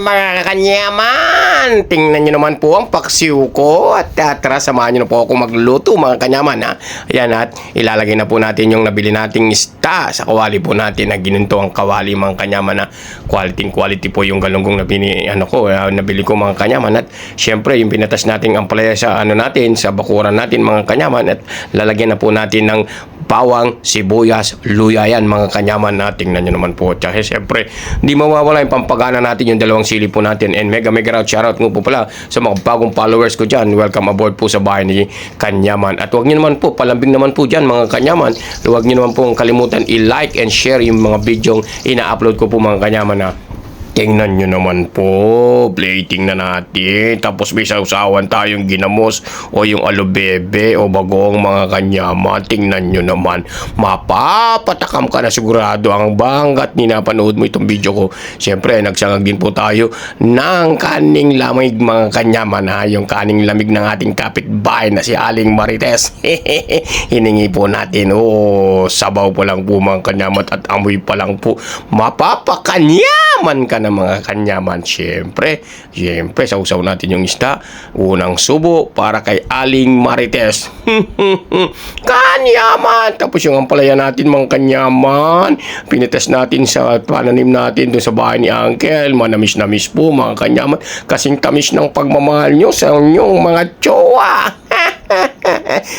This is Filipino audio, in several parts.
mga kanyaman, tingnan nyo naman po ang paksiw ko at tara samahan nyo na po ako magluto mga kanyaman ha. Ayan at ilalagay na po natin yung nabili nating isda sa kawali po natin na gininto ang kawali mga kanyaman ha. Quality po yung galunggong nabili ko mga kanyaman at syempre yung pinatas nating ampalaya sa natin sa bakuran natin mga kanyaman at lalagyan na po natin ng bawang, sibuyas, luya yan mga kanyaman na tingnan nyo naman po. Tsaka syempre, di mawawala yung pampagana natin yung dalawang sili po natin. And mega shoutout nga po pala sa mga bagong followers ko dyan. Welcome aboard po sa bahay ni Kanyaman. At huwag nyo naman po, palambing naman po dyan mga kanyaman. Huwag nyo naman po kalimutan i-like and share yung mga videong ina-upload ko po mga kanyaman na tingnan nyo naman po, plating na natin. Tapos may sausawan tayong ginamos o yung alubebe o bagoong mga kanyaman. Tingnan nyo naman. Mapapatakam ka na sigurado ang banggat ninapanood mo itong video ko. Siyempre, nagsangag din po tayo ng kaning lamig mga kanyaman ha. Yung kaning lamig ng ating kapitbahay na si Aling Marites. Hiningi po natin. Sabaw pa lang po mga kanyaman at amoy pa lang po. Mapapakanyaman ka na mga kanyaman. Siyempre, sausaw natin yung isda. Unang subo para kay Aling Marites. Kanyaman! Tapos yung ampalaya natin mga kanyaman. Pinites natin sa pananim natin doon sa bahay ni Uncle. Manamis-namis po mga kanyaman. Kasing tamis ng pagmamahal nyo sa inyong mga tsowa.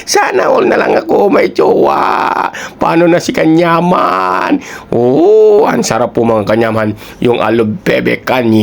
Sana all na lang ako may jowa. Paano na si Kanyaman? Ang sarap po mga kanyaman. Yung alubebe kanya.